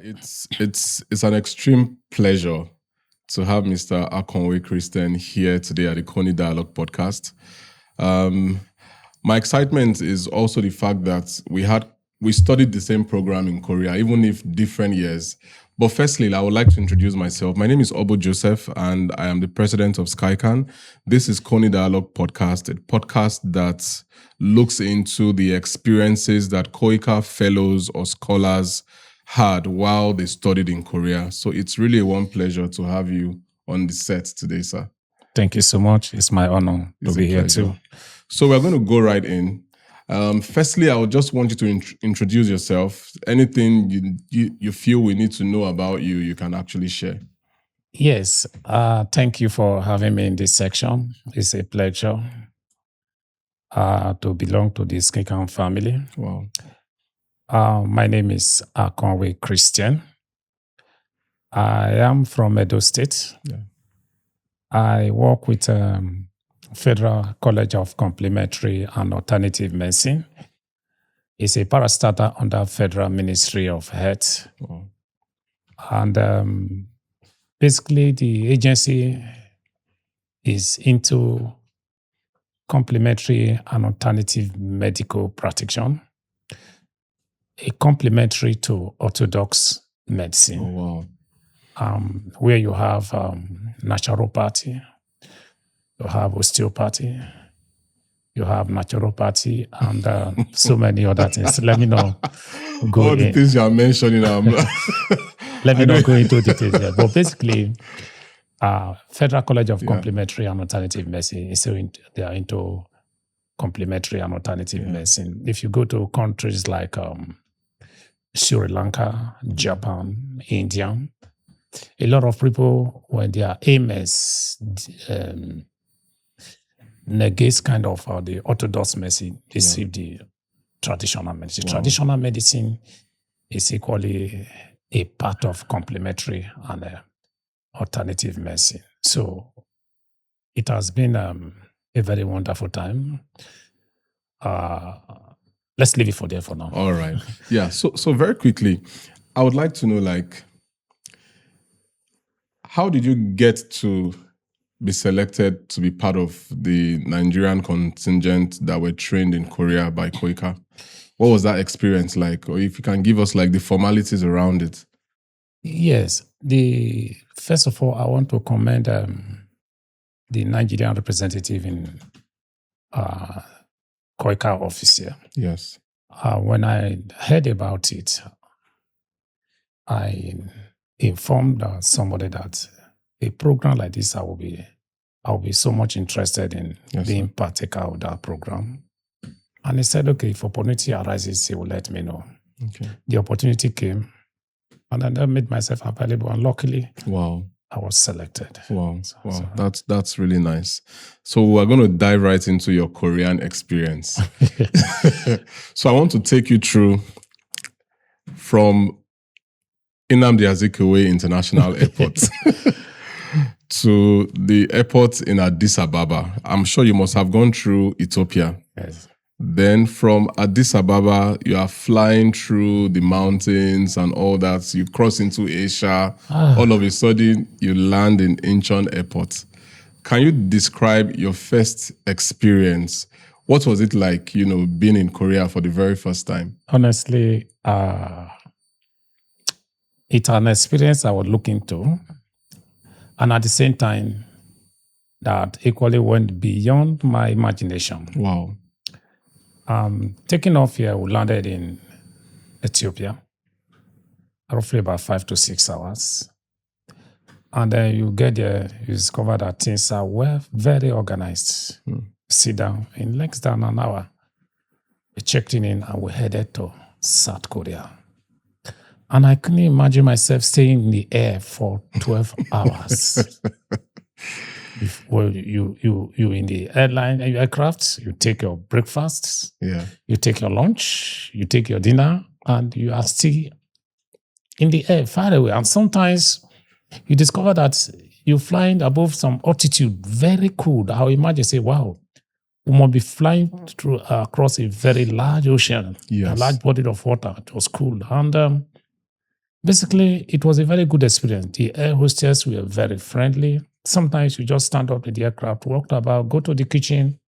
It's an extreme pleasure to have Mr. Akonwe Christian here today at the KONI Dialogue Podcast. My excitement is also the fact that we studied the same program in Korea, even if different years. But firstly, I would like to introduce myself. My name is Obo Joseph, and I am the president of SkyCan. This is KONI Dialogue Podcast, a podcast that looks into the experiences that KOICA fellows or scholars had while they studied in Korea. So it's really a one pleasure to have you on the set today, sir. Thank you so much. It's my honor to be here too. So we're going to go right in. Firstly, I would just want you to introduce yourself. Anything you feel we need to know about you, you can actually share. Yes. Thank you for having me in this section. It's a pleasure to belong to the SkyCan family. Wow. My name is Akonwe Christian. I am from Edo State. Yeah. I work with Federal College of Complementary and Alternative Medicine. It's a parastatal under Federal Ministry of Health. Wow. And basically, the agency is into complementary and alternative medical practitioner, a complementary to orthodox medicine. Oh, wow. Where you have naturopathy, you have osteopathy, you have naturopathy, and so many other things. Let me know. All the things you are mentioning. Let me not go into details here. But basically, Federal College of Complementary and Alternative Medicine, they are into complementary and alternative medicine. If you go to countries like Sri Lanka, Japan, India, a lot of people, when their AMS negates kind of the orthodox medicine, they see the traditional medicine. Wow. Traditional medicine is equally a part of complementary and alternative medicine. So it has been a very wonderful time. Let's leave it for there for now. All right. Yeah. So very quickly, I would like to know, how did you get to be selected to be part of the Nigerian contingent that were trained in Korea by KOICA? What was that experience like? Or if you can give us the formalities around it. Yes. First of all, I want to commend the Nigerian representative in KOICA office here. Yes. When I heard about it, I informed somebody that a program like this, I'll be so much interested in being partaker of that program. And he said, okay, if opportunity arises, he will let me know. Okay. The opportunity came, and I made myself available, and luckily, wow, I was selected. Wow, that's really nice. So we're going to dive right into your Korean experience. So I want to take you through from Nnamdi Azikiwe International Airport to the airport in Addis Ababa. I'm sure you must have gone through Ethiopia. Yes. Then from Addis Ababa, you are flying through the mountains and all that. You cross into Asia. All of a sudden, you land in Incheon Airport. Can you describe your first experience? What was it like, being in Korea for the very first time? Honestly, it's an experience I would look into. And at the same time, that equally went beyond my imagination. Wow. Taking off here, we landed in Ethiopia, roughly about 5 to 6 hours. And then you get there, you discover that things are very organized. Sit down in less than an hour. We checked in and we headed to South Korea. And I couldn't imagine myself staying in the air for 12 hours. Well, you in the aircraft, you take your breakfast, you take your lunch, you take your dinner, and you are still in the air far away. And sometimes you discover that you're flying above some altitude, very cool. I imagine, say, wow, we must be flying across a very large ocean, a large body of water. It was cool. And Basically, it was a very good experience. The air hostess were very friendly. Sometimes you just stand up in the aircraft, walk about, go to the kitchen,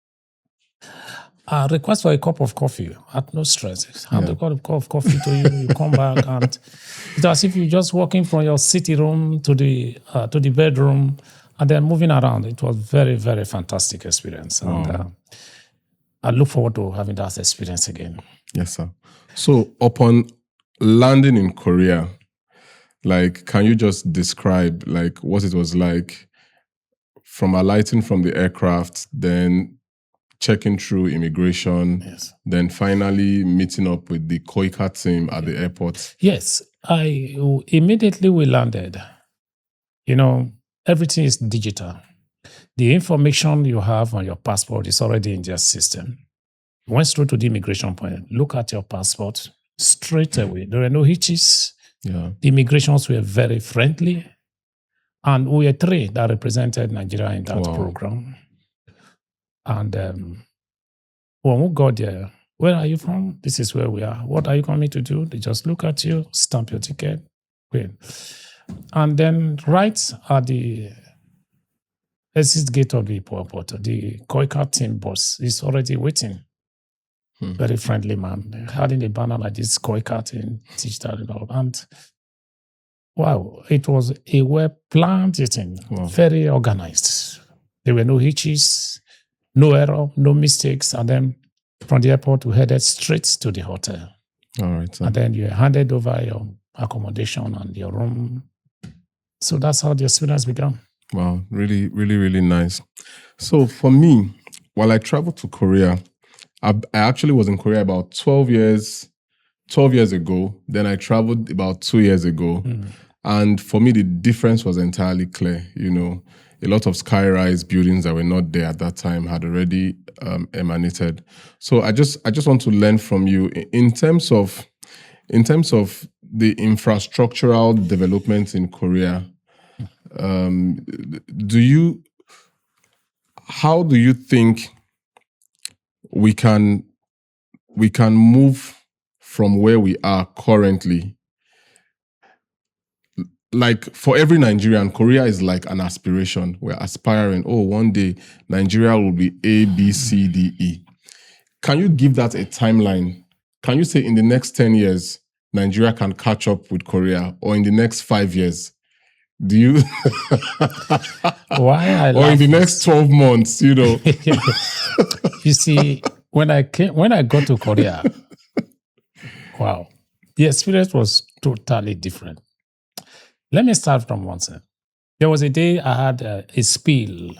request for a cup of coffee at no stress. Hand a cup of coffee to you, you come back, and it's as if you're just walking from your city room to the bedroom and then moving around. It was very, very fantastic experience. And I look forward to having that experience again. Yes, sir. So upon landing in Korea, like, can you just describe like what it was like from alighting from the aircraft, then checking through immigration, then finally meeting up with the KOICA team at the airport? Yes, immediately we landed. Everything is digital. The information you have on your passport is already in their system. Went straight to the immigration point. Look at your passport straight away. There were no hitches. Yeah. The immigrations were very friendly. And we were 3 that represented Nigeria in that program. And when we got there, where are you from? This is where we are. What are you coming to do? They just look at you, stamp your ticket, win. And then right at the exit gate of the airport, the KOICA team boss is already waiting. Very friendly man. Having a banner like this, KOICA team, teach that and all. And wow, it was a well-planned thing, very organized. There were no hitches, no error, no mistakes. And then from the airport, we headed straight to the hotel. All right. Sir. And then you handed over your accommodation and your room. So that's how the experience began. Wow, really, really, really nice. So for me, while I traveled to Korea, I actually was in Korea about 12 years ago. Then I traveled about 2 years ago. And for me, the difference was entirely clear. A lot of sky-rise buildings that were not there at that time had already emanated. So I just want to learn from you in terms of the infrastructural development in Korea. How do you think we can move from where we are currently? Like for every Nigerian, Korea is like an aspiration. We're aspiring, one day Nigeria will be A, B, C, D, E. Can you give that a timeline? Can you say in the next 10 years, Nigeria can catch up with Korea, or in the next 5 years? Do you? Or in the next 12 months, You see, when I got to Korea, wow, the experience was totally different. Let me start from one side. There was a day I had a spill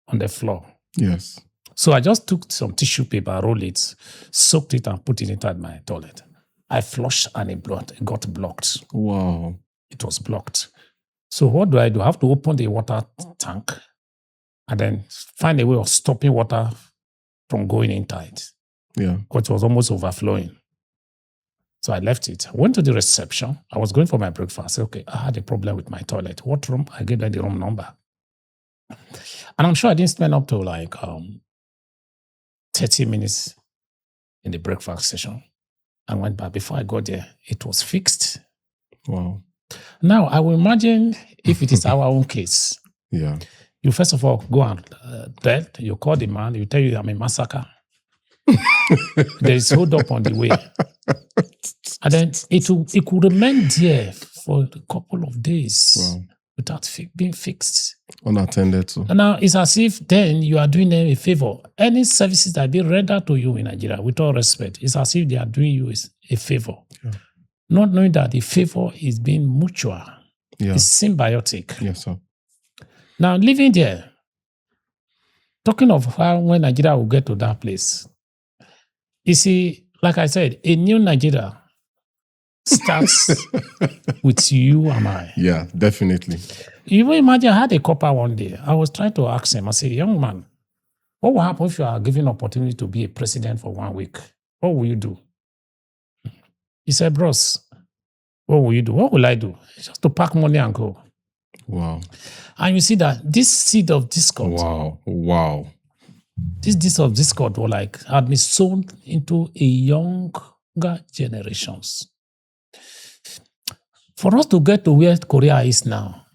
on the floor. Yes. So I just took some tissue paper, rolled it, soaked it, and put it inside my toilet. I flushed and it got blocked. Wow. It was blocked. So what do? I have to open the water tank and then find a way of stopping water from going inside. Yeah. Because it was almost overflowing. So I left it. I went to the reception. I was going for my breakfast. I said, okay, I had a problem with my toilet. What room? I gave them the room number. And I'm sure I didn't spend up to like 30 minutes in the breakfast session. I went back. Before I got there, it was fixed. Wow. Now, I will imagine if it is our own case. Yeah. You first of all go and you call the man, you tell you I'm a massacre. There is hold up on the way. And then it could remain there for a couple of days without being fixed. Unattended to. And now it's as if then you are doing them a favor. Any services that are being rendered to you in Nigeria, with all respect, it's as if they are doing you a favor. Yeah. Not knowing that the favor is being mutual. Yeah. It's symbiotic. Yes, sir. Now, living there, talking of how when Nigeria will get to that place, you see, like I said, a new Nigeria starts with you and I. Yeah, definitely. You will imagine I had a copper one day. I was trying to ask him, I said, young man, what will happen if you are given opportunity to be a president for 1 week? What will you do? He said, bros, what will you do? What will I do? Just to pack money and go. Wow. And you see that this seed of discord. Wow. This seed of discord had been sown into a younger generations. For us to get to where Korea is now,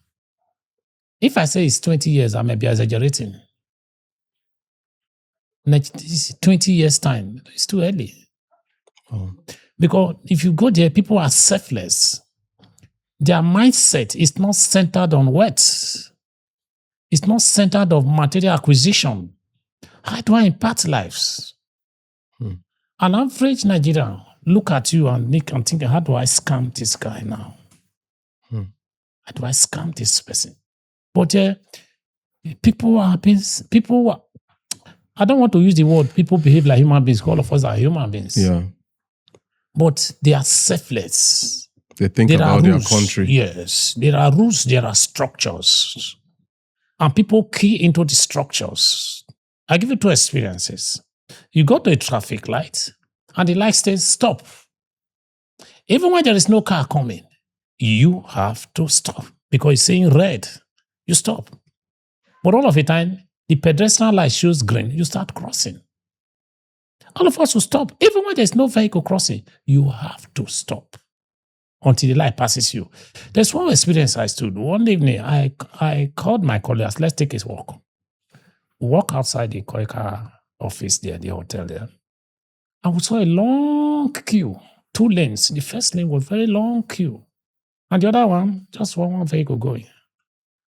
if I say it's 20 years, I may be exaggerating. 20 years' time, it's too early. Oh. Because if you go there, people are selfless. Their mindset is not centered on wealth. It's not centered on material acquisition. How do I impact lives? An average Nigerian look at you and think, how do I scam this guy now? How do I scam this person? But I don't want to use the word people behave like human beings. All of us are human beings. Yeah. But they are selfless. They think about their country. Yes. There are rules, there are structures. And people key into the structures. I give you 2 experiences. You go to a traffic light and the light says stop. Even when there is no car coming, you have to stop because it's saying red. You stop. But all of the time, the pedestrian light shows green, you start crossing. All of us will stop. Even when there's no vehicle crossing, you have to stop until the light passes you. There's one experience I stood. One evening, I called my colleagues, let's take a walk. Walk outside the Koika office there, the hotel there. And we saw a long queue, 2 lanes. The first lane was very long queue. And the other one, just one vehicle going.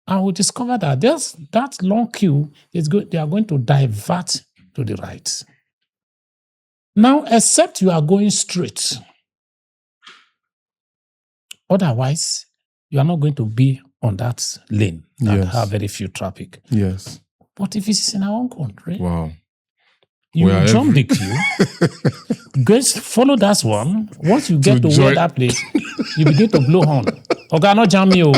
And we discovered that that long queue is good. They are going to divert to the right. Now, except you are going straight. Otherwise, you are not going to be on that lane that have very few traffic. Yes. But if it's in our own country, wow, you jump the queue, go follow that one. Once you get to where that place, you begin to blow horn. Okay, not jam you.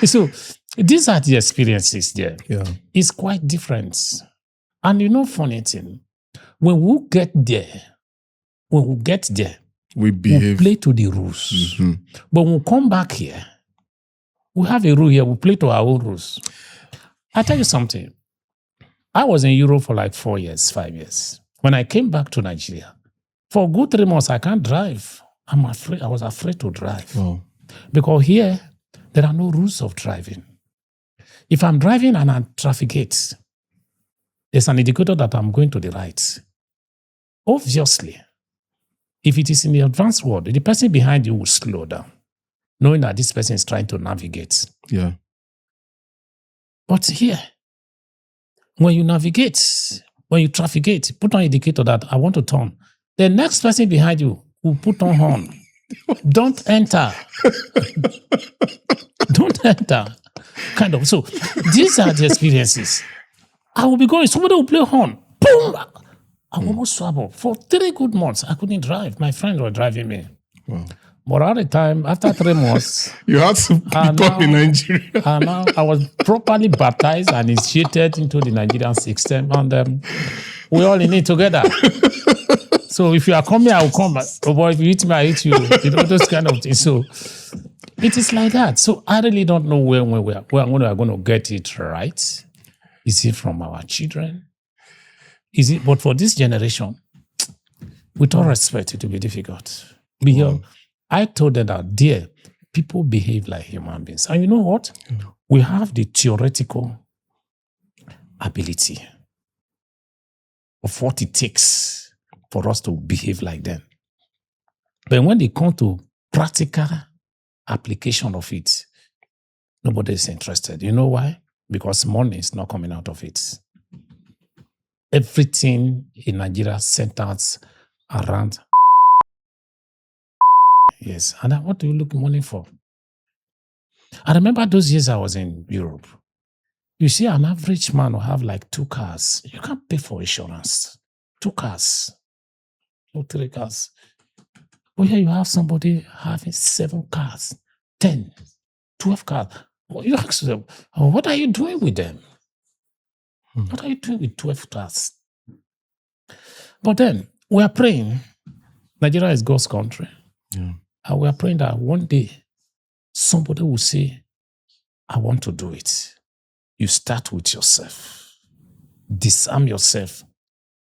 So these are the experiences there. Yeah. It's quite different. And funny thing, when we get there, we play to the rules. But when we come back here, we have a rule here, we play to our own rules. I tell you something. I was in Europe for like 4 years, 5 years. When I came back to Nigeria, for a good 3 months, I can't drive. I was afraid to drive. Oh. Because here, there are no rules of driving. If I'm driving and I traffic gate, there's an indicator that I'm going to the right. Obviously, if it is in the advanced world, the person behind you will slow down, knowing that this person is trying to navigate. Yeah. But here, when you navigate, when you traffic gate, put on indicator that I want to turn, the next person behind you will put on horn. Don't enter. Don't enter. Kind of. So these are the experiences. I will be going, somebody will play horn. Boom! I almost swab up. For 3 good months, I couldn't drive. My friends were driving me. Wow. But at the time, after 3 months, you had to become in Nigeria. And now I was properly baptized and initiated into the Nigerian system. And we all in it together. So if you are coming, I will come. Oh boy, if you eat me, I eat you. Those kind of things. So it is like that. So I really don't know where we are going to get it right. Is it from our children? Is it? But for this generation, with all respect, it will be difficult. Because I told them that, dear, people behave like human beings. And you know what? We have the theoretical ability of what it takes for us to behave like them. But when they come to practical application of it, nobody is interested. You know why? Because money is not coming out of it. Everything in Nigeria centers around. Yes. And what do you look money for? I remember those years I was in Europe. You see, an average man will have like 2 cars. You can't pay for insurance. 2 cars. No 3 cars. But here you have somebody having 7 cars, 10, 12 cars. Well, you ask them, what are you doing with them? What are you doing with 12 cars? But then we are praying. Nigeria is God's country. Yeah. And we are praying that one day somebody will say, I want to do it. You start with yourself. Disarm yourself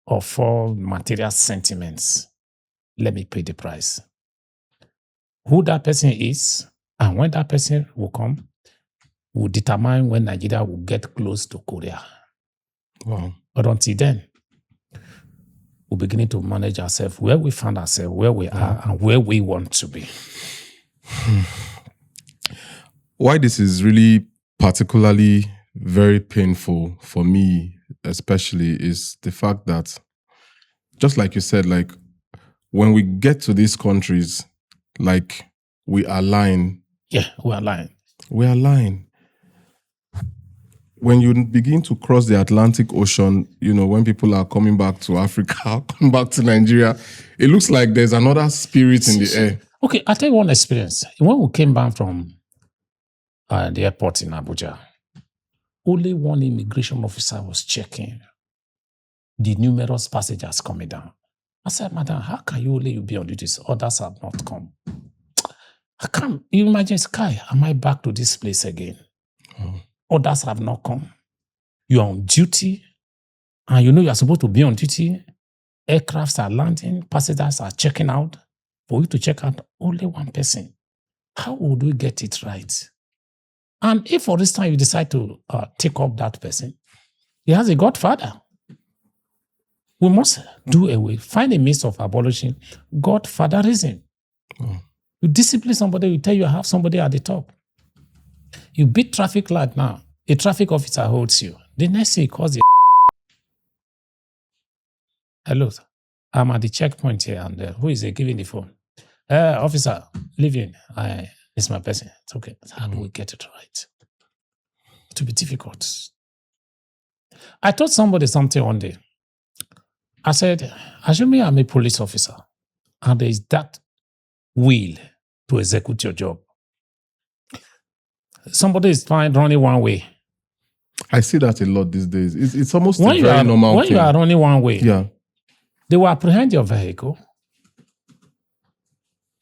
of all material sentiments. Let me pay the price. who that person is, and when that person will come, will determine when Nigeria will get close to Korea. Wow. But until then, we're beginning to manage ourselves, where we find ourselves, where we are, and where we want to be. Why this is really particularly very painful for me, especially, is the fact that, just like you said, like when we get to these countries, like we align. Yeah, we align. We align. When you begin to cross the Atlantic Ocean, when people are coming back to Africa, coming back to Nigeria, it looks like there's another spirit in the air. Okay, I'll tell you one experience. When we came back from the airport in Abuja, only one immigration officer was checking the numerous passengers coming down. I said, Madam, how can you only be on duty? Others have not come. I can't. You imagine, Sky, am I back to this place again? Oh. Others have not come. You are on duty, and you are supposed to be on duty. Aircrafts are landing, passengers are checking out. For you to check out only one person, how would we get it right? And if, for instance, you decide to take up that person, he has a godfather. We must do away, find a means of abolishing godfatherism. Oh. You discipline somebody, you tell you have somebody at the top. You beat traffic light now, a traffic officer holds you. The next thing he calls you. Hello, I'm at the checkpoint here, and who is giving the phone? Officer, leave in. It's my person. It's okay. How do we get it right? It will be difficult. I told somebody something one day. I said, assuming I'm a police officer, and there is that will to execute your job. Somebody is running one way. I see that a lot these days. It's almost a very normal thing. When you are running one way, yeah, they will apprehend your vehicle.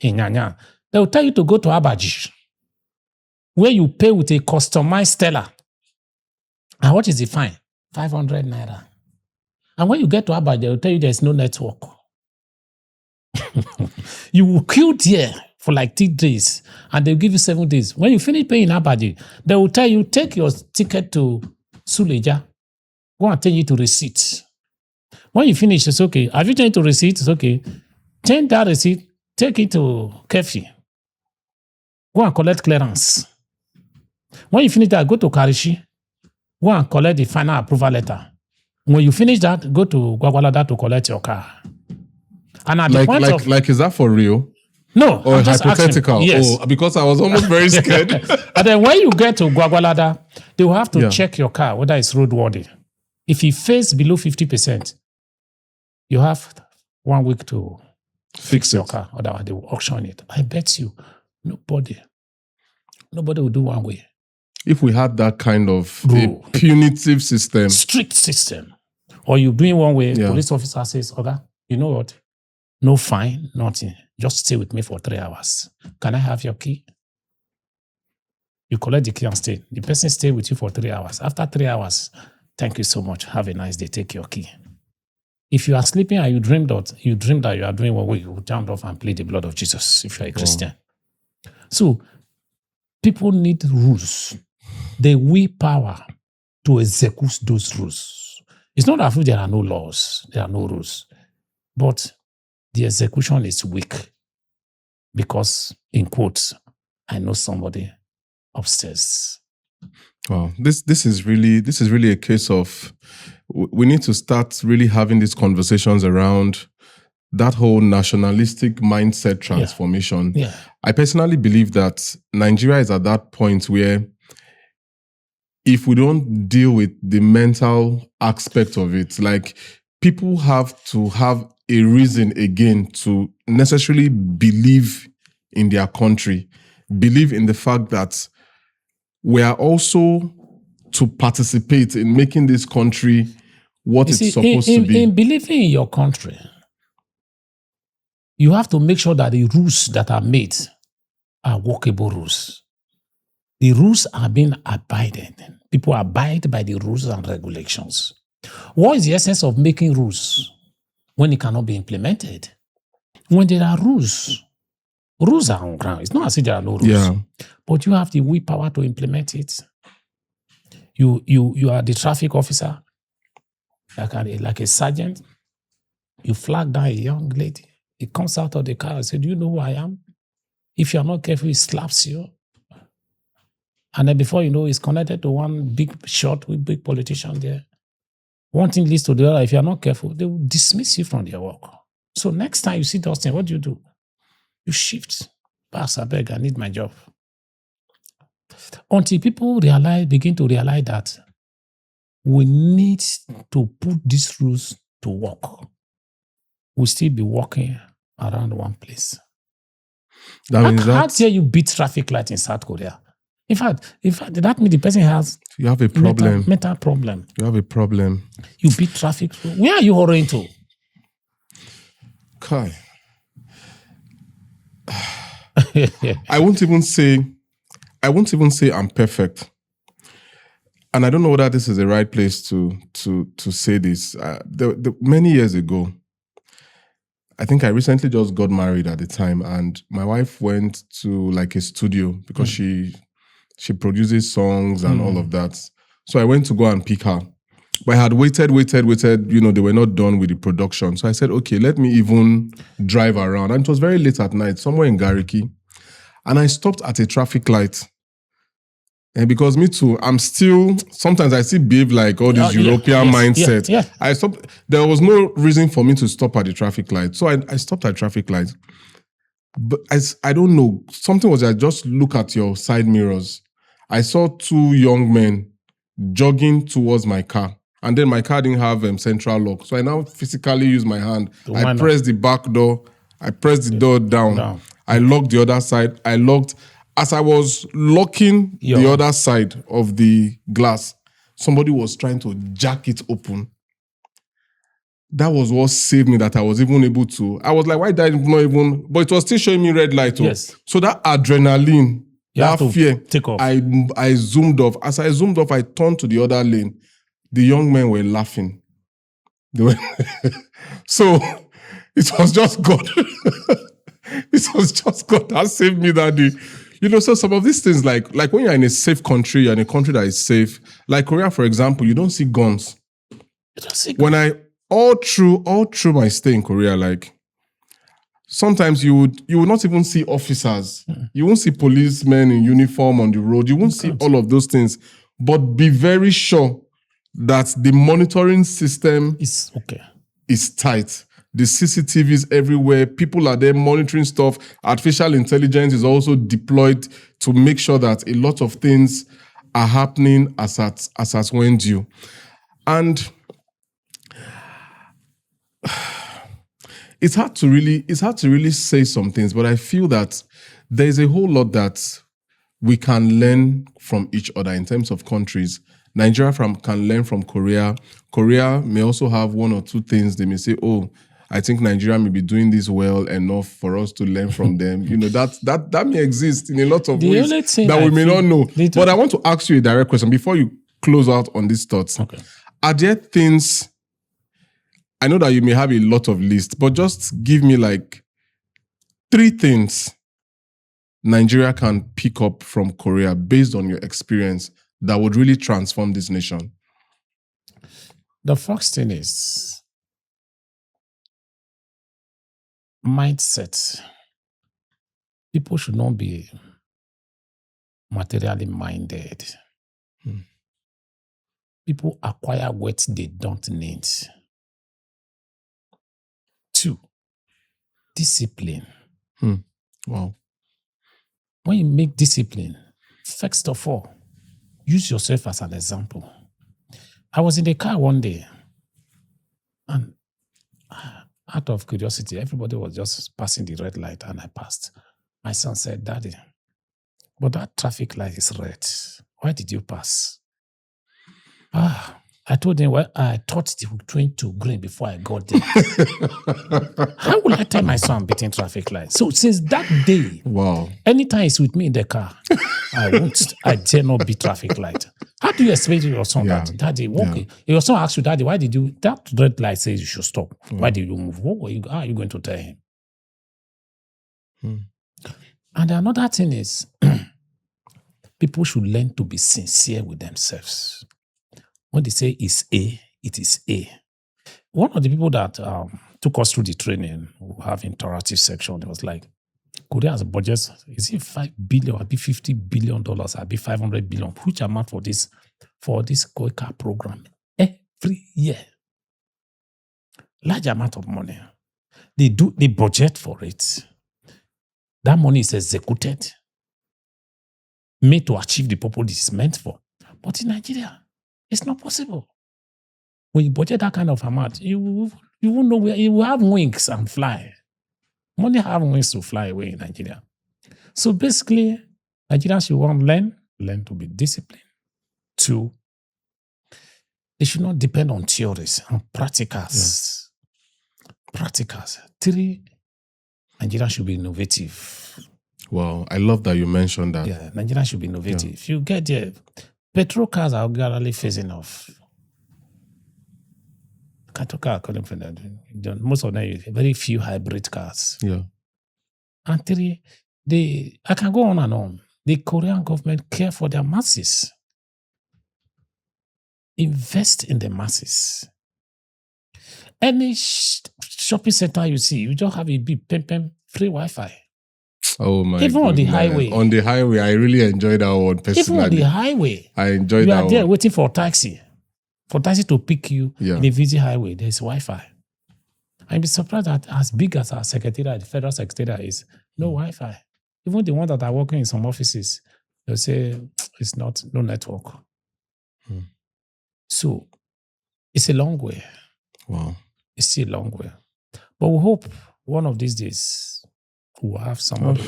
In Nyanya, they will tell you to go to Abaji, where you pay with a customized teller. And what is the fine? 500 naira. And when you get to Abaji, they will tell you there's no network. You will queue there for like 3 days, and they'll give you 7 days. When you finish paying Abaji, they will tell you, take your ticket to Suleja. Go and change it to receipt. When you finish, it's okay. Have you changed to receipt? It's okay. Change that receipt, take it to Kefi. Go and collect clearance. When you finish that, go to Karishi. Go and collect the final approval letter. When you finish that, go to Gwagwalada to collect your car. And at the point of... Like, is that for real? No. Or hypothetical? Yes. Oh, because I was almost very scared. And then when you get to Gwagwalada, they will have to check your car, whether it's roadworthy. If it fails below 50%, you have 1 week to fix your car, otherwise they will auction it. I bet you, nobody will do one way. If we had that kind of punitive system. Strict system. Or you're doing one way, police officer says, okay, you know what? No fine, nothing. Just stay with me for 3 hours. Can I have your key? You collect the key and stay. The person stay with you for 3 hours. After 3 hours, thank you so much. Have a nice day. Take your key. If you are sleeping and you dream that you are doing one way, you jump off and plead the blood of Jesus if you are a Christian. So, people need rules. They will power to execute those rules. It's not as if there are no laws, there are no rules. But the execution is weak because, in quotes, I know somebody upstairs. Wow, this is really a case of we need to start really having these conversations around that whole nationalistic mindset transformation. Yeah. I personally believe that Nigeria is at that point where if we don't deal with the mental aspect of it, like people have to have a reason again to necessarily believe in their country, believe in the fact that we are also to participate in making this country what it's supposed to be. In believing in your country, you have to make sure that the rules that are made are workable rules. The rules are being abided. People abide by the rules and regulations. What is the essence of making rules when it cannot be implemented? When there are rules, Rules are on ground. It's not as if there are no rules. Yeah. But you have the willpower to implement it. You are the traffic officer, like a sergeant. You flag down a young lady. He comes out of the car and says, "Do you know who I am?" If you're not careful, he slaps you. And then before you know, he's connected to one big shot with big politician there. One thing leads to the other. If you're not careful, they will dismiss you from their work. So next time you see those things, what do? You shift. Pass, I beg, I need my job. Until people begin to realize that we need to put these rules to work. We'll still be walking around one place. How dare you beat traffic light in South Korea? In fact, that means the person has you have a problem. Mental problem. You have a problem. You beat traffic. Where are you hurrying to? Kai. I won't even say I'm perfect. And I don't know whether this is the right place to say this. Many years ago, I think I recently just got married at the time, and my wife went to like a studio because she produces songs and all of that. So I went to go and pick her. But I had waited, they were not done with the production. So I said, okay, let me even drive around. And it was very late at night, somewhere in Gariki. And I stopped at a traffic light. And because me too, sometimes I still behave like all this European mindset. Yeah. I stopped. There was no reason for me to stop at the traffic light. So I stopped at traffic light. But I don't know, something was, I just look at your side mirrors. I saw two young men jogging towards my car. And then my car didn't have central lock. So I now physically use my hand. I pressed the back door. I pressed the door down. I locked the other side. As I was locking the other side of the glass, somebody was trying to jack it open. That was what saved me, that I was even able to. I was like, why did I not even? But it was still showing me red light. Yes. So that adrenaline, that fear, take off. I zoomed off. As I zoomed off, I turned to the other lane. The young men were laughing. So it was just God. It was just God that saved me that day. So some of these things, like when you're in a safe country, you're in a country that is safe. Like Korea, for example, you don't see guns. All through my stay in Korea, like sometimes you would not even see officers. You won't see policemen in uniform on the road. You won't see all of those things. But be very sure that the monitoring system is tight. The CCTVs everywhere. People are there monitoring stuff. Artificial intelligence is also deployed to make sure that a lot of things are happening as at when due. And it's hard to really say some things, but I feel that there's a whole lot that we can learn from each other in terms of countries. Nigeria can learn from Korea. Korea may also have one or two things they may say, oh, I think Nigeria may be doing this well enough for us to learn from them. That may exist in a lot of ways that we may not know. But I want to ask you a direct question before you close out on these thoughts. Okay. Are there things, I know that you may have a lot of lists, but just give me like 3 things Nigeria can pick up from Korea based on your experience that would really transform this nation? The first thing is mindset. People should not be materially minded. People acquire what they don't need. 2, discipline. Wow. When you make discipline, first of all, use yourself as an example. I was in the car one day, and out of curiosity, everybody was just passing the red light, and I passed. My son said, "Daddy, but that traffic light is red. Why did you pass?" I told him, well, I thought they would change to green before I got there. How will I tell my son beating traffic lights? So since that day, wow, anytime he's with me in the car, I dare not beat traffic light. How do you explain to your son that, Daddy, okay? Your son asks you, Daddy, why did you, that red light says you should stop. Why did you move? How are you going to tell him? And another thing is, people should learn to be sincere with themselves. When they say it's A, it is A. One of the people that took us through the training, who have interactive section, it was like, Korea's budget, is it $5 billion, or be $50 billion, or be $500 billion? Which amount for this KOICA program? Every year. Large amount of money. They budget for it. That money is executed, made to achieve the purpose it's meant for. But in Nigeria, it's not possible. When you budget that kind of amount, you won't know where you will have wings and fly. Money have wings to fly away in Nigeria. So basically, Nigerians should learn to be disciplined. 2, they should not depend on theories and practicals. Practicals. 3, Nigeria should be innovative. Wow, I love that you mentioned that. Yeah, Nigeria should be innovative. You get there, petrol cars are gradually phasing off. Petrol cars are coming from that. Most of them, very few hybrid cars. Yeah. And 3, I can go on and on. The Korean government care for their masses. Invest in the masses. Any shopping center you see, you just have a big free Wi-Fi. Oh my! Even on the highway. On the highway, I really enjoy that one personally. Even on the highway, I enjoy that one. You are there waiting for taxi to pick you in a busy highway. There's Wi-Fi. I'd be surprised that as big as our secretariat, the federal secretariat is, no Wi-Fi. Even the ones that are working in some offices, they'll say it's no network. So it's a long way. Wow. It's still a long way. But we hope one of these days we'll have somebody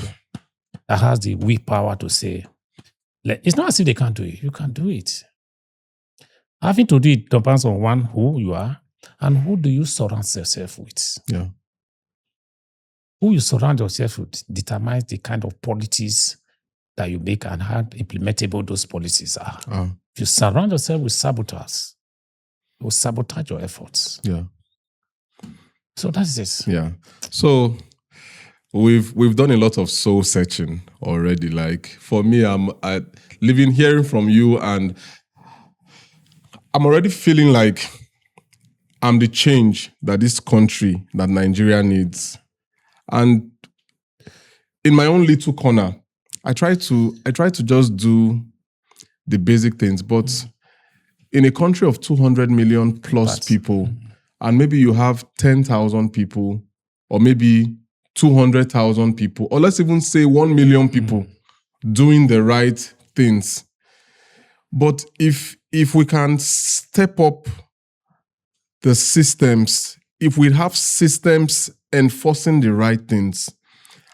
that has the willpower to say, it's not as if they can't do it. You can do it. Having to do it depends on one, who you are, and who do you surround yourself with. Yeah. Who you surround yourself with determines the kind of policies that you make and how implementable those policies are. If you surround yourself with saboteurs, it will sabotage your efforts. Yeah. So that's it. Yeah. So we've done a lot of soul searching already. Like for me, I'm hearing from you, and I'm already feeling like I'm the change that this country, that Nigeria needs. And in my own little corner, I try to just do the basic things, but in a country of 200 million plus people, and maybe you have 10,000 people, or maybe 200,000 people, or let's even say 1 million people doing the right things. But if we can step up the systems, if we have systems enforcing the right things,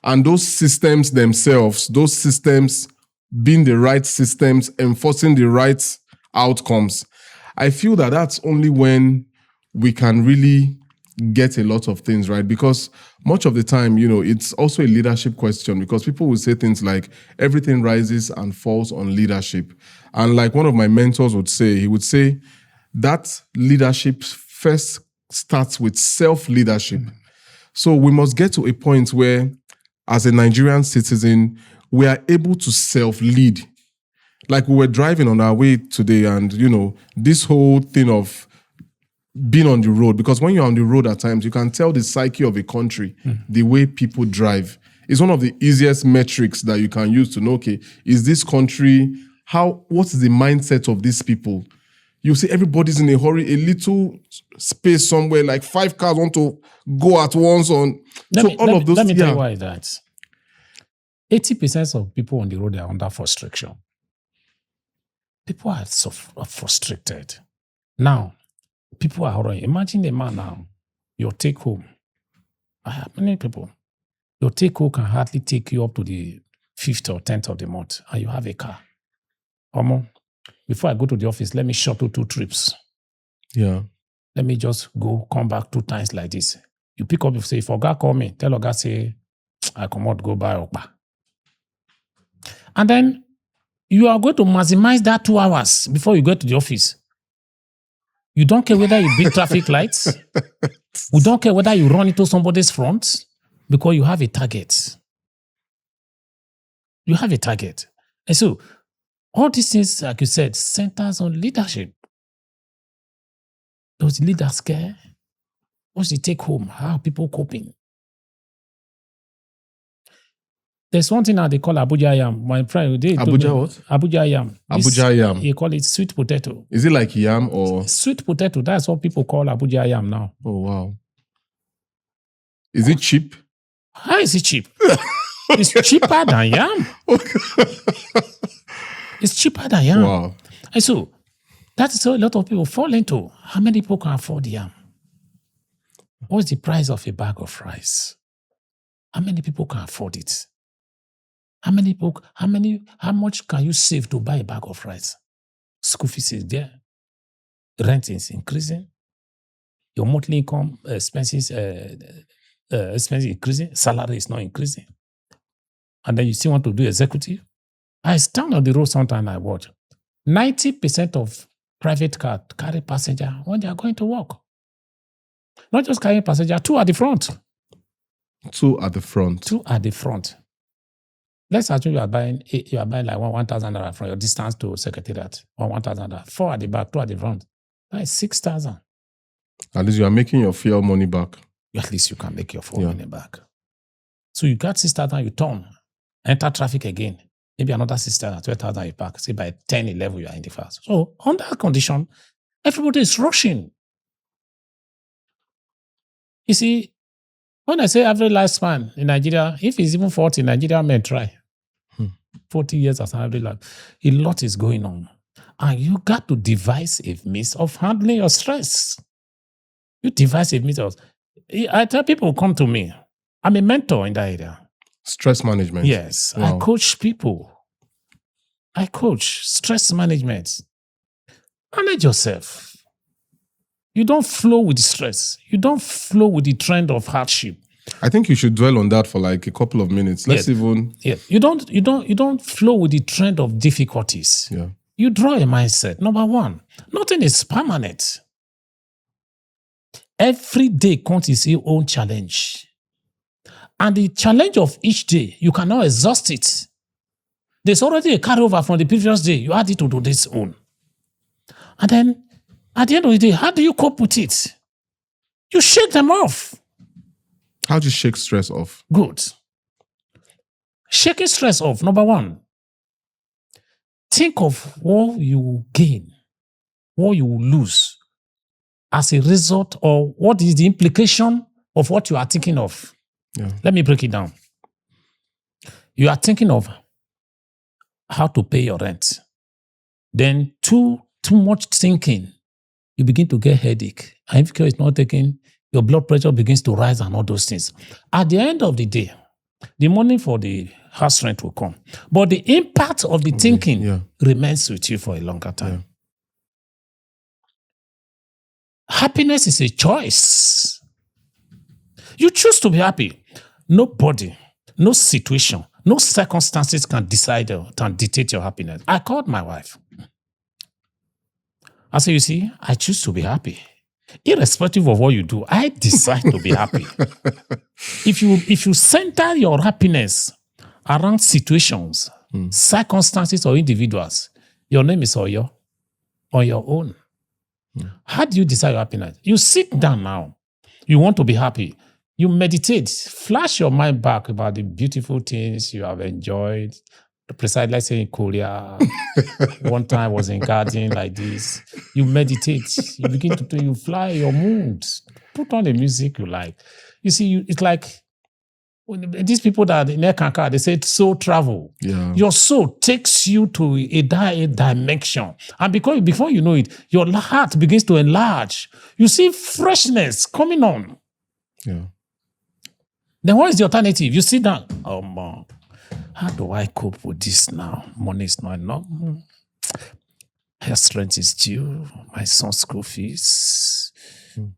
and those systems themselves, those systems being the right systems, enforcing the right outcomes, I feel that that's only when we can really get a lot of things right. Because much of the time, it's also a leadership question, because people will say things like everything rises and falls on leadership. And like one of my mentors would say, he would say that leadership first starts with self-leadership. So we must get to a point where, as a Nigerian citizen, we are able to self-lead. Like we were driving on our way today, and, this whole thing of being on the road, because when you're on the road at times, you can tell the psyche of a country, the way people drive. It's one of the easiest metrics that you can use to know, okay, is this country, what's the mindset of these people? You see everybody's in a hurry, a little space somewhere, like 5 cars want to go at once on. Let me tell you why that. 80% of people on the road are under frustration. People are so frustrated. Now, people are hurrying. Imagine a man now, your take home. I have many people. Your take home can hardly take you up to the 5th or 10th of the month, and you have a car. Before I go to the office, let me shuttle 2 trips. Yeah. Let me just come back 2 times like this. You pick up, you say, if Oga call me, tell Oga, say, I come out, go buy Oga. And then you are going to maximize that 2 hours before you get to the office. You don't care whether you beat traffic lights. You don't care whether you run into somebody's front, because you have a target. You have a target. And so all these things, like you said, centers on leadership. Does the leaders care? What's the take home? How are people coping? There's one thing now they call Abuja yam. My friend, Abuja what? Abuja yam. Abuja yam. You call it sweet potato. Is it like yam or? Sweet potato. That's what people call Abuja yam now. Oh, wow. Is it cheap? How is it cheap? It's cheaper than yam. It's cheaper than yam. Wow. And so, that is what a lot of people fall into. How many people can afford yam? What's the price of a bag of rice? How many people can afford it? How much can you save to buy a bag of rice? School fees is there. Rent is increasing. Your monthly income expenses increasing. Salary is not increasing. And then you still want to do executive. I stand on the road sometimes I watch. 90% of private cars carry passenger when they are going to work. Not just carrying passenger, 2 at the front. 2 at the front. 2 at the front. Let's assume you are buying like 1,000 naira from your distance to secretariat, or 1,000 naira. 4 at the back, 2 at the front. That is 6,000. At least you are making your fuel money back. At least you can make your fuel money back. So you got 6,000, you turn, enter traffic again. Maybe another 6,000, 12,000 you park. Say by 10, 11, you are in the fast. So under that condition, everybody is rushing. You see, when I say average lifespan in Nigeria, if it's even 40, Nigerian men try. 40 years as an average life. A lot is going on. And you got to devise a means of handling your stress. You devise a means of... I tell people who come to me, I'm a mentor in that area. Stress management. Yes. Wow. I coach people. I coach stress management. Manage yourself. You don't flow with the stress. You don't flow with the trend of hardship. I think you should dwell on that for like a couple of minutes. Let's even... Yeah. You don't flow with the trend of difficulties. Yeah. You draw a mindset. Number one, nothing is permanent. Every day counts its own challenge. And the challenge of each day, you cannot exhaust it. There's already a carryover from the previous day. You add it to this own. And then, at the end of the day, how do you cope with it? You shake them off. How do you shake stress off? Good. Shaking stress off, number one. Think of what you will gain, what you will lose as a result, or what is the implication of what you are thinking of. Yeah. Let me break it down. You are thinking of how to pay your rent. Then too much thinking, you begin to get headache. And if care is not taken, your blood pressure begins to rise and all those things. At the end of the day, the money for the house rent will come. But the impact of the thinking remains with you for a longer time. Yeah. Happiness is a choice. You choose to be happy. Nobody, no situation, no circumstances can decide or can dictate your happiness. I called my wife. I said, you see, I choose to be happy. Irrespective of what you do, I decide to be happy. If you center your happiness around situations, circumstances, or individuals, your name is Oyo on your own. How do you decide your happiness? You sit down now. You want to be happy. You meditate. Flash your mind back about the beautiful things you have enjoyed. Precisely, let's say in Korea, one time I was in garden like this. You meditate. You begin to you fly your moods. Put on the music you like. You see, it's like when these people that in Air Kanka, they say soul travel. Yeah. Your soul takes you to a dimension. And because before you know it, your heart begins to enlarge. You see freshness coming on. Yeah. Then what is the alternative? You sit down. Oh, man. How do I cope with this now? Money is not enough. Health rent is due. My son's school fees.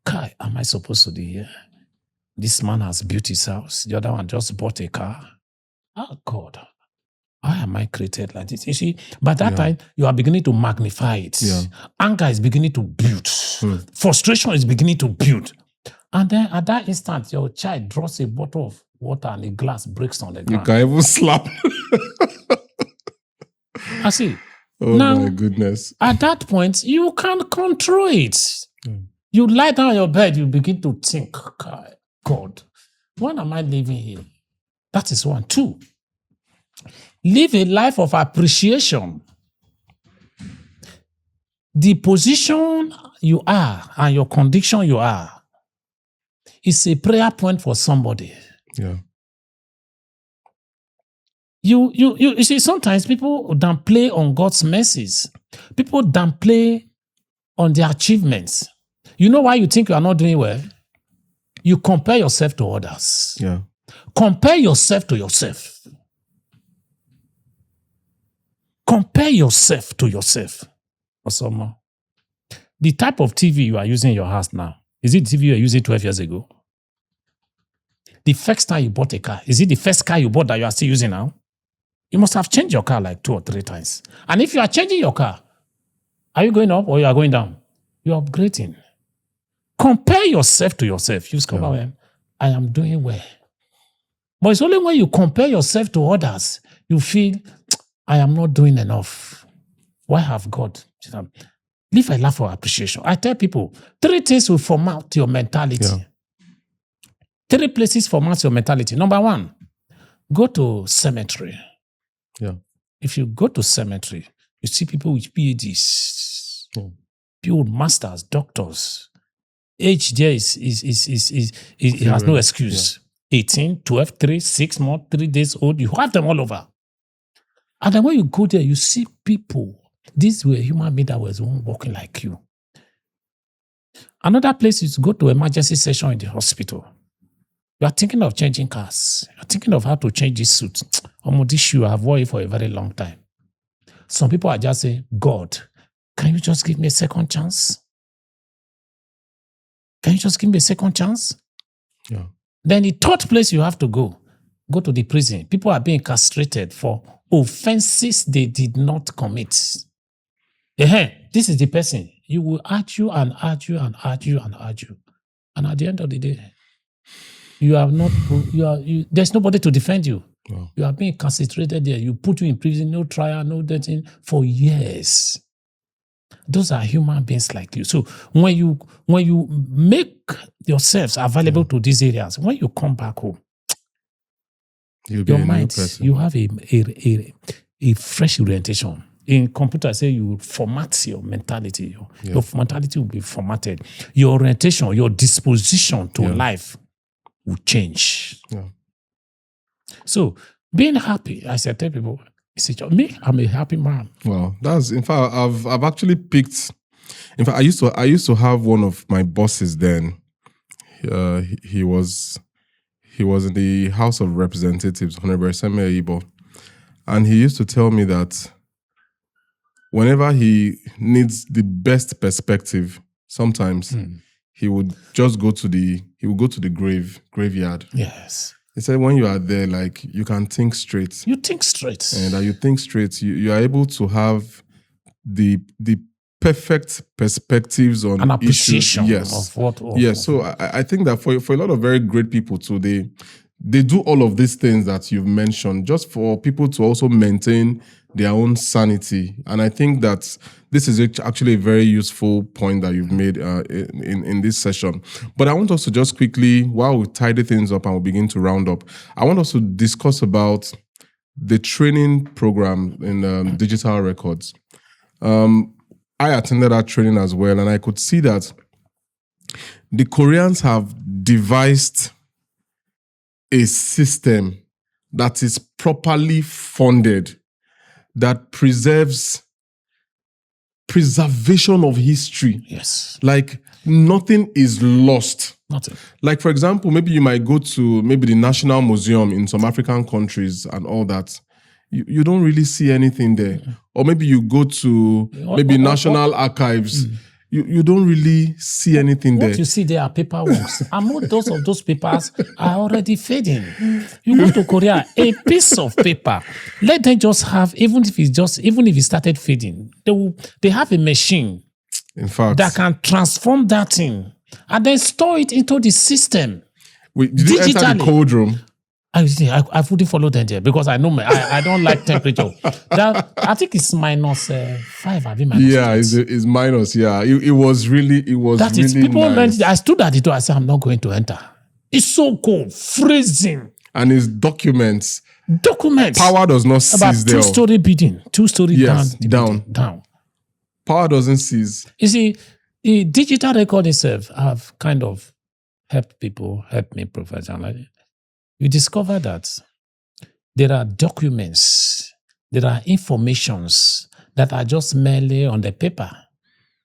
Kai, am I supposed to be here? This man has built his house. The other one just bought a car. Oh, God. Why am I created like this? You see, by that time, you are beginning to magnify it. Yeah. Anger is beginning to build. Frustration is beginning to build. And then at that instant, your child draws a bottle of water and a glass breaks on the ground. You can even slap. I see. Oh Now, my goodness. At that point, you can't control it. You lie down on your bed, you begin to think, God, when am I living here? That is one. Two, live a life of appreciation. The position you are and your condition you are is a prayer point for somebody. Yeah. You see, sometimes people downplay on God's mercies. People downplay on their achievements. You know why you think you are not doing well? You compare yourself to others. Yeah. Compare yourself to yourself. Compare yourself to yourself. Or someone. The type of TV you are using in your house now, is it the TV you were using 12 years ago? The first time you bought a car, is it the first car you bought that you are still using now? You must have changed your car like 2 or 3 times. And if you are changing your car, are you going up or you are going down? You are upgrading. Compare yourself to yourself. You discover, well, I am doing well. But it's only when you compare yourself to others, you feel, I am not doing enough. Why have God? Live a life of appreciation. I tell people, 3 things will format your mentality. Yeah. 3 places format your mentality. Number 1, go to cemetery. Yeah. If you go to cemetery, you see people with PhDs, people with masters, doctors. Age there is it has no excuse. Yeah. 18, 12, 3, 6 months, 3 days old. You have them all over. And then when you go there, you see people. These were human beings that was walking like you. Another place is to go to emergency session in the hospital. You are thinking of changing cars. You are thinking of how to change this suit. This shoe I have worn it for a very long time. Some people are just saying, God, can you just give me a second chance? Can you just give me a second chance? Yeah. Then the 3rd place you have to go to the prison. People are being castrated for offenses they did not commit. This is the person. You will argue and argue and argue and argue. And at the end of the day, there's nobody to defend you. Wow. You are being castrated there. You put you in prison, no trial, no dating for years. Those are human beings like you. So when you make yourselves available to these areas, when you come back home, your mind, you have a fresh orientation. In computer, I say you format your mentality. Your mentality will be formatted. Your orientation, your disposition to life will change. Yeah. So being happy, I said, tell people, me, I'm a happy man. Well, that's, in fact, I've actually picked. In fact, I used to have one of my bosses then. He was in the House of Representatives, Honorable Samuel Ibo, and he used to tell me that whenever he needs the best perspective, sometimes he would just go to the graveyard. Yes. He said, when you are there, like, you can think straight. You think straight. And that you think straight, you are able to have the perfect perspectives on an appreciation issues. of what. Yes. So I think that for a lot of very great people too, they do all of these things that you've mentioned just for people to also maintain their own sanity. And I think that this is actually a very useful point that you've made in this session. But I want us to just quickly, while we tidy things up and we begin to round up, I want us to discuss about the training program in digital records. I attended that training as well, and I could see that the Koreans have devised a system that is properly funded, that preservation of history. Yes. Like, nothing is lost. Nothing. Like, for example, maybe you might go to maybe the National Museum in some African countries and all that. You don't really see anything there. Or maybe you go to maybe National Archives. You don't really see anything there. What you see there are paperworks. And most of those papers are already fading. You go to Korea, a piece of paper, let them just have, even if it started fading, they have a machine, in fact, that can transform that thing and then store it into the system. Did you enter the cold room? I wouldn't follow them there because I know I don't like temperature. I think it's -5. I mean, it's minus. Yeah, it was really people nice. I stood at the door. I said, I'm not going to enter. It's so cold, freezing. And his documents. Power does not cease about there. 2-story building, 2-story down. Power doesn't cease. You see, the digital record itself have kind of helped me professionally. You discover that there are documents, there are informations that are just merely on the paper.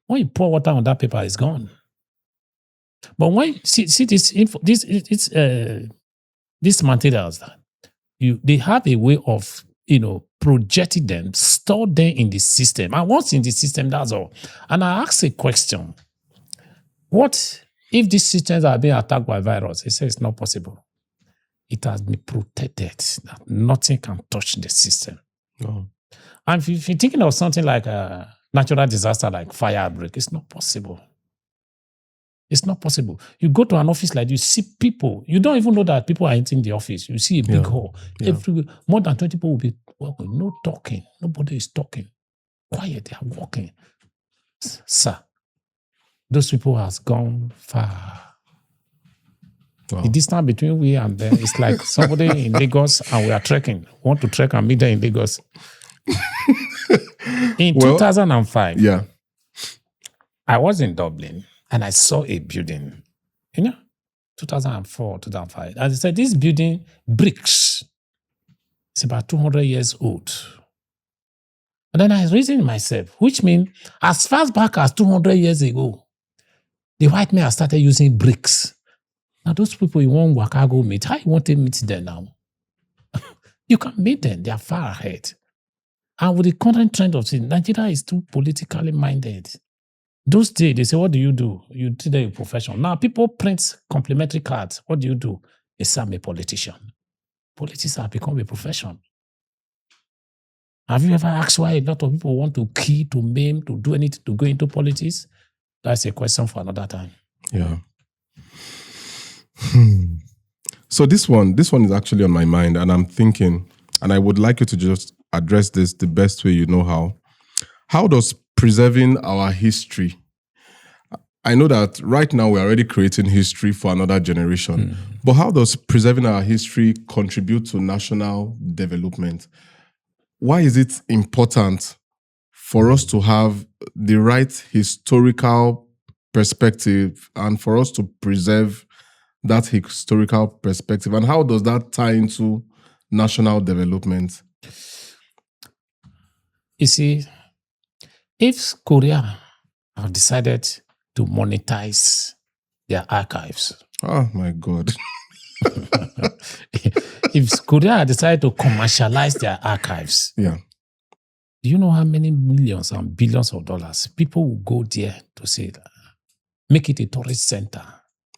When you pour water on that paper, it's gone. But when you see these materials, they have a way of projecting them, store them in the system. And once in the system, that's all. And I ask a question: what if these systems are being attacked by virus? He says it's not possible. It has been protected that nothing can touch the system. Oh. And if you're thinking of something like a natural disaster like fire outbreak, it's not possible. It's not possible. You go to an office like this, you see people. You don't even know that people are entering the office. You see a big hall. Everywhere, more than 20 people will be walking. No talking. Nobody is talking. Quiet. They are walking. Sir, those people has gone far. Wow. The distance between we and them is like somebody in Lagos and we are trekking. Want to trek and meet them in Lagos. In 2005, I was in Dublin and I saw a building. 2004, 2005. As I said, this building, bricks, it's about 200 years old. And then I reasoned myself, which means as far back as 200 years ago, the white men have started using bricks. Now, those people you want Waka go meet, how you want to meet them now? You can meet them, they are far ahead. And with the current trend of things, Nigeria is too politically minded. Those days, they say, what do? You do a profession. Now, people print complimentary cards. What do? They say, I'm a politician. Politics have become a profession. Have you ever asked why a lot of people want to kill, to maim, to do anything, to go into politics? That's a question for another time. Yeah. So this one is actually on my mind, and I'm thinking, and I would like you to just address this the best way you know how. How does preserving our history? I know that right now we're already creating history for another generation, but how does preserving our history contribute to national development? Why is it important for us to have the right historical perspective and for us to preserve that historical perspective? And how does that tie into national development? You see, if Korea have decided to monetize their archives. Oh my God. If Korea decided to commercialize their archives, do you know how many millions and billions of dollars people will go there to say, make it a tourist center?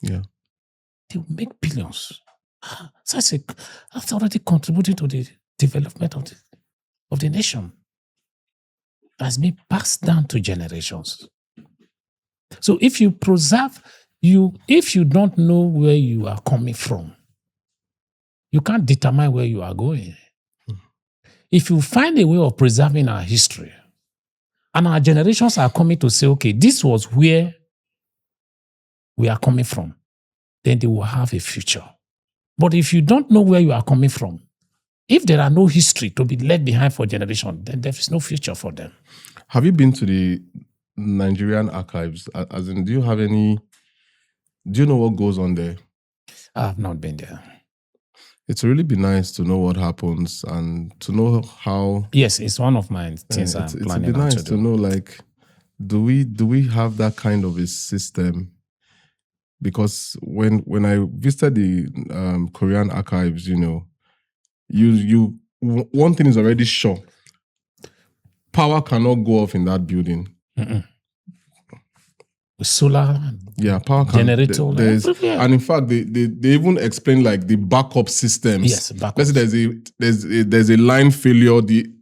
Yeah. They will make billions. So I say, that's already contributing to the development of the nation. Has been passed down to generations. So if you preserve, if you don't know where you are coming from, you can't determine where you are going. If you find a way of preserving our history, and our generations are coming to say, okay, this was where we are coming from, then they will have a future. But if you don't know where you are coming from, if there are no history to be left behind for generation, then there is no future for them. Have you been to the Nigerian archives? As in, do you know what goes on there? I have not been there. It's really be nice to know what happens and to know how. Yes, it's one of my things I'm planning to do. It's nice to know, like, do we have that kind of a system? Because when I visited the Korean archives, you one thing is already sure. Power cannot go off in that building. Solar, power generator, and in fact, they even explain like the backup systems. Yes, backup. Let's say there's a line failure.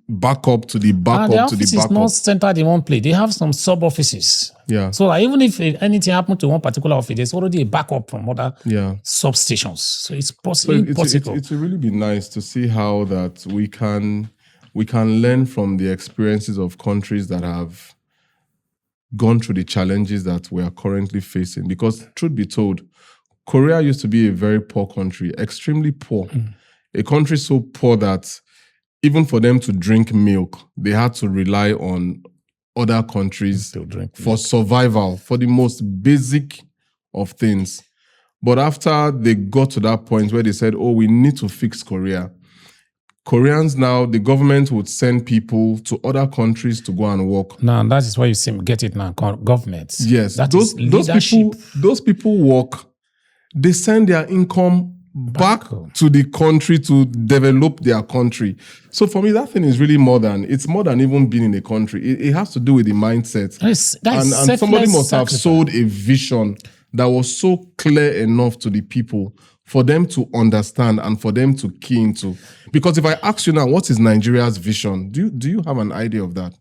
backup to the backup And the to the office is backup. not centered in one place. They have some sub-offices. Yeah. So that even if anything happened to one particular office, there's already a backup from other Yeah. substations. So it's So possible. it will really be nice to see how that we can learn from the experiences of countries that have gone through the challenges that we are currently facing. Because truth be told, Korea used to be a very poor country, extremely poor. A country so poor that even for them to drink milk, they had to rely on other countries To drink for survival, for the most basic of things. But after they got to that point where they said, oh, we need to fix Korea, Koreans now, the government would send people to other countries to go and work. Now, that is why you see, get it now, governments. Yes, That is those people work, they send their income back home. to the country to develop their country. So for me, that thing is really more than even being in a country. It has to do with the mindset. And somebody must have sold a vision that was so clear enough to the people for them to understand and for them to key into. Because if I ask you now, what is Nigeria's vision? Do you have an idea of that?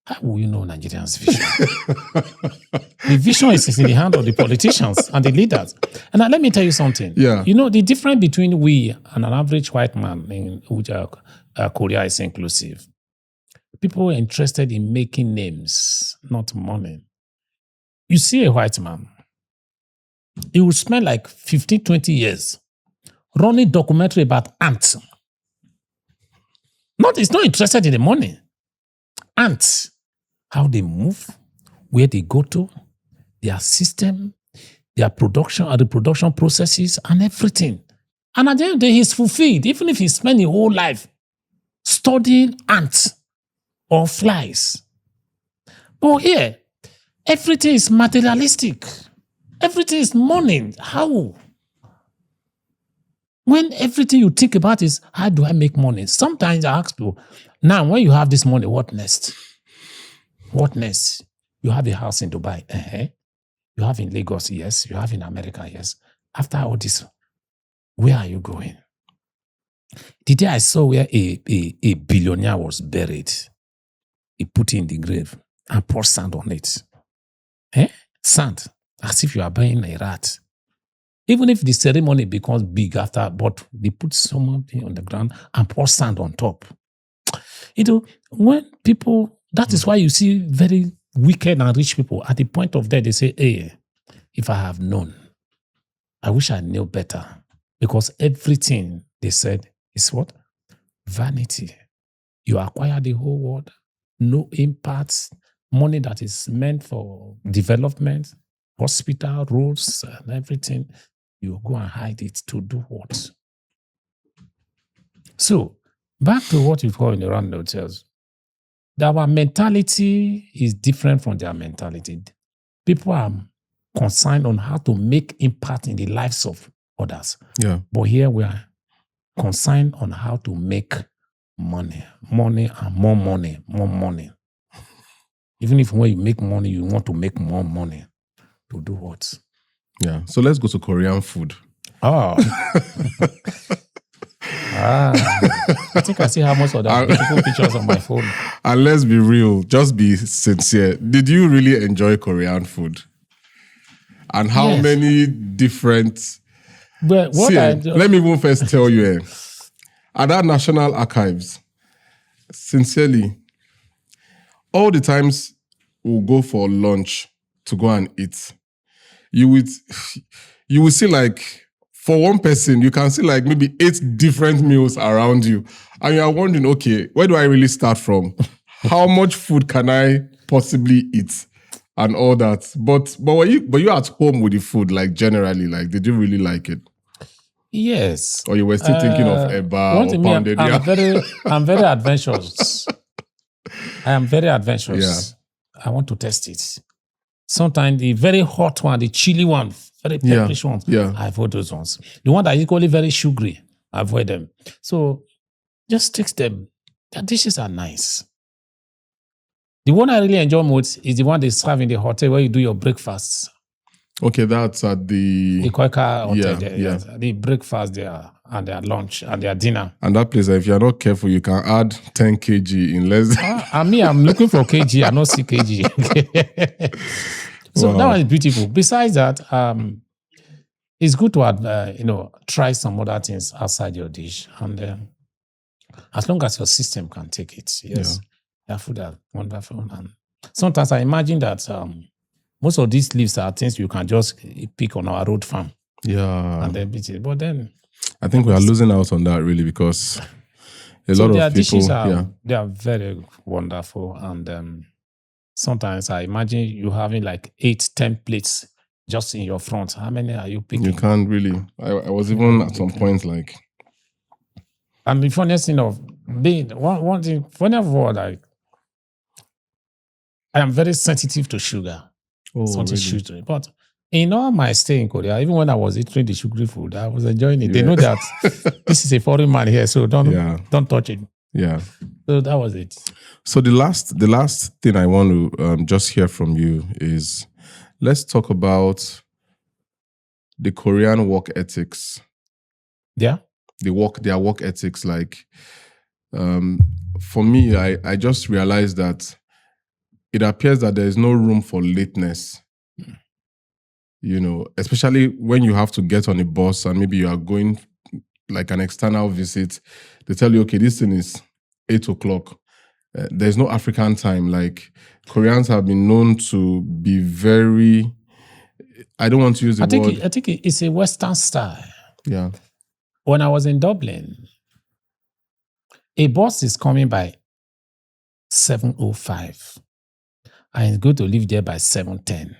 How will you know Nigerians' vision? The vision is in the hand of the politicians and the leaders. And now let me tell you something. Yeah. You know, the difference between we and an average white man in which Korea is inclusive. People are interested in making names, not money. You see a white man, he will spend like 15, 20 years running documentary about ants. He's not interested in the money. Ants, how they move, where they go to, their system, their production, the production processes, and everything. And at the end of the day, he's fulfilled, even if he spent his whole life studying ants or flies. But here, everything is materialistic. Everything is money. How? When everything you think about is, how do I make money? Sometimes I ask people, now when you have this money, what next? What next? You have a house in Dubai. You have in Lagos, yes. You have in America, yes. After all this, where are you going? The day I saw where a billionaire was buried, he put it in the grave and poured sand on it. Sand, as if you are buying a rat. Even if the ceremony becomes big after, but they put something on the ground and pour sand on top. You know, when people, that is why you see very wicked and rich people, at the point of death, they say, hey, if I have known, I wish I knew better. Because everything they said is what? Vanity. You acquire the whole world, no impact, money that is meant for development, hospital, roads, and everything. You go and hide it to do what? So, back to what you call in the round hotels. Our mentality is different from their mentality. People are concerned on how to make impact in the lives of others. Yeah. But here we are concerned on how to make money and more money, more money. Even if when you make money, you want to make more money. To do what? Yeah. So let's go to Korean food. Oh. I think I see how much of the beautiful pictures on my phone. And let's be real, just be sincere. Did you really enjoy Korean food? And how many different... But what let me even first tell you, at our National Archives, sincerely, all the times we'll go for lunch to go and eat, you will see like, for one person, you can see like maybe 8 different meals around you. And you are wondering, okay, where do I really start from? How much food can I possibly eat? And all that. But were you at home with the food, like generally? Like, did you really like it? Yes. Or you were still thinking of eba or pounded? I'm very adventurous. I am very adventurous. Yeah. I want to test it. Sometimes the very hot one, the chili one, very pepperish one, I avoid those ones. The one that is equally very sugary, I avoid them. So just taste them. Their dishes are nice. The one I really enjoy most is the one they serve in the hotel where you do your breakfasts. Okay, that's at the Koika Hotel. Yeah. The breakfast there. and their lunch and their dinner. And that place, if you're not careful, you can add 10 kg in less than... I'm looking for kg. I don't see kg. So that was beautiful. Besides that, it's good to try some other things outside your dish, and as long as your system can take it, yes, their food are wonderful. And sometimes I imagine that most of these leaves are things you can just pick on our road farm. Yeah, and then beat it. But then I think we are losing out on that really, because a lot of people, dishes they are very wonderful, and sometimes I imagine you having like 8-10 plates just in your front. How many are you picking? You can't really. I was even at some point like. And the funniest thing of being one thing, funny of all, like I am very sensitive to sugar. Something sugary. But in all my stay in Korea, even when I was eating the sugary food, I was enjoying it. Yeah. They know that this is a foreign man here, so don't touch it. Yeah. So that was it. So the last thing I want to just hear from you is, let's talk about the Korean work ethics. Yeah. Their work ethics. Like, for me, I just realized that it appears that there is no room for lateness. You know, especially when you have to get on a bus and maybe you are going like an external visit. They tell you, okay, this thing is 8 o'clock. There's no African time. Like, Koreans have been known to be very, I don't want to use the word. I think it's a Western style. Yeah. When I was in Dublin, a bus is coming by 7:05 and it's going to leave there by 7:10.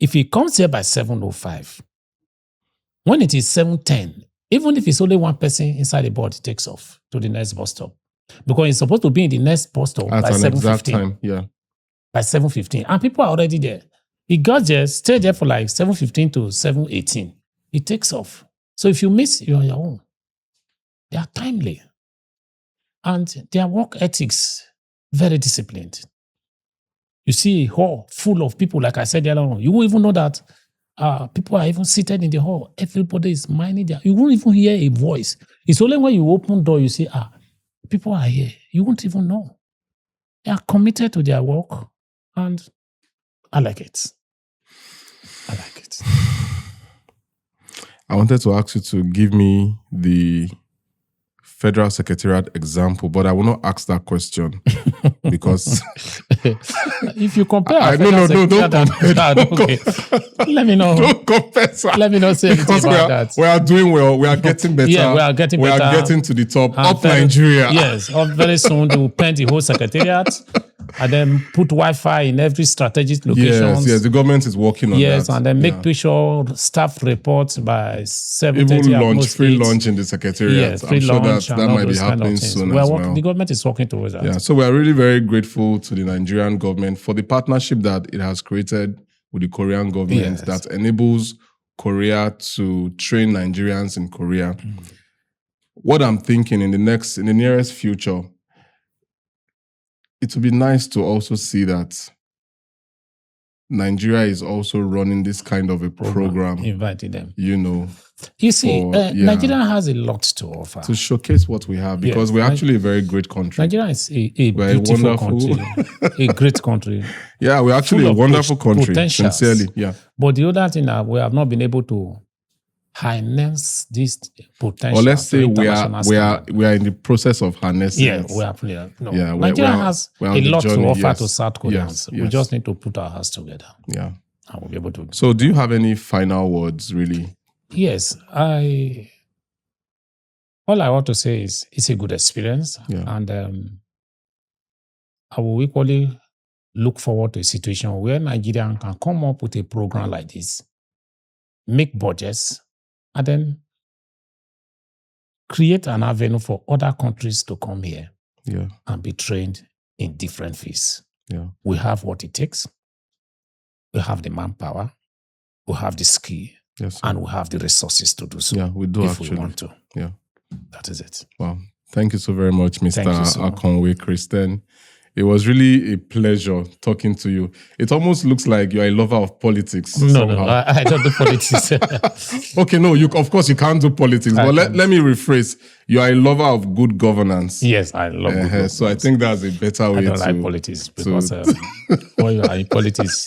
If he comes here by 7:05, when it is 7:10, even if it's only one person inside the bus, it takes off to the next bus stop. Because it's supposed to be in the next bus stop by 7:15. Yeah. By 7:15. And people are already there. He got there, stayed there for like 7:15 to 7:18. It takes off. So if you miss, you're on your own. They are timely. And their work ethics, very disciplined. You see a hall full of people, like I said earlier on. You won't even know that people are even seated in the hall. Everybody is minding their... You won't even hear a voice. It's only when you open the door, you see, people are here. You won't even know. They are committed to their work. And I like it. I like it. I wanted to ask you to give me the Federal Secretariat example, but I will not ask that question because if you compare, don't compare. Okay. Let me know. Don't compare, sir. Let me not say anything about that. We are doing well. We are getting better. Yeah, we are getting better. We are getting to the top of Nigeria. Yes, very soon they will paint the whole secretariat and then put Wi-Fi in every strategic location. Yes, the government is working on that. Yes, and then make sure staff reports by 7:30. Even free lunch in the secretariat. Yes, free lunch. That might be happening soon as well. The government is working towards that. Yeah, so we are really very grateful to the Nigerian government for the partnership that it has created with the Korean government that enables Korea to train Nigerians in Korea. What I'm thinking in the nearest future, it would be nice to also see that Nigeria is also running this kind of a program. Inviting them. You see, Nigeria has a lot to offer. To showcase what we have, because we're actually a very great country. Nigeria is a beautiful country. A great country. Yeah, we're actually a wonderful country. Sincerely, yeah. But the other thing that we have not been able to harness this potential. Or let's say we are in the process of harnessing. Yeah, we are. Nigeria has a lot to offer to South Koreans. We just need to put our hearts together. Yeah, and we'll be able to. So, do you have any final words, really? Yes, all I want to say is it's a good experience, and I will equally look forward to a situation where Nigeria can come up with a program like this, make budgets, and then create an avenue for other countries to come here and be trained in different fields. Yeah. We have what it takes. We have the manpower. We have the skill. Yes, and we have the resources to do so. Yeah, we do if actually. we want to. Yeah. That is it. Wow. Thank you so very much, Mr. Akonwe Christian. It was really a pleasure talking to you. It almost looks like you're a lover of politics. No, somehow. I don't do politics. Okay, no, of course you can't do politics, but let me rephrase. You are a lover of good governance. Yes, I love good governance. So I think that's a better way I don't to... like politics because when you are in politics,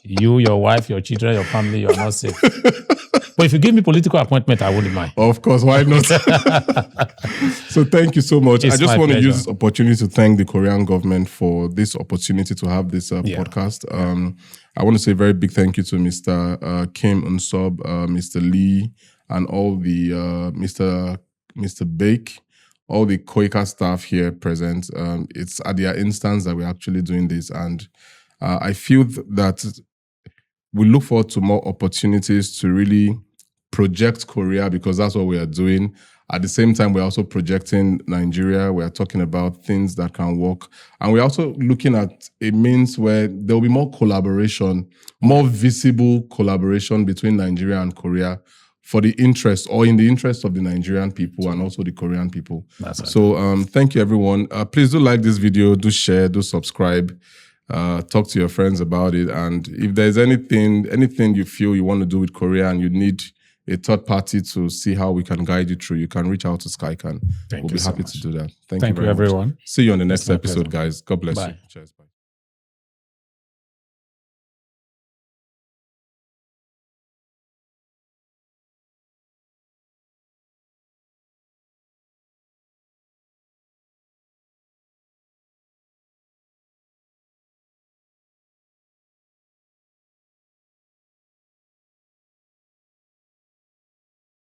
you, your wife, your children, your family, you're not safe. But if you give me political appointment, I wouldn't mind. Of course, why not? So thank you so much. It's I just want pleasure. to use this opportunity to thank the Korean government for this opportunity to have this podcast. I want to say a very big thank you to Mr. Kim Unsob, Mr. Lee, and all the Mr. Bake, all the Koika staff here present. It's at their instance that we're actually doing this, and I feel that we look forward to more opportunities to really project Korea, because that's what we are doing. At the same time, we're also projecting Nigeria. We're talking about things that can work. And we're also looking at a means where there will be more collaboration, more visible collaboration between Nigeria and Korea for the interest, or in the interest of the Nigerian people and also the Korean people. So thank you, everyone. Please do like this video, do share, do subscribe. Talk to your friends about it. And if there's anything you feel you want to do with Korea and you need a third party to see how we can guide you through, you can reach out to Skycan. We'll be happy to do that. Thank you very much. Everyone. See you on the next episode, guys. God bless you. Cheers. Bye.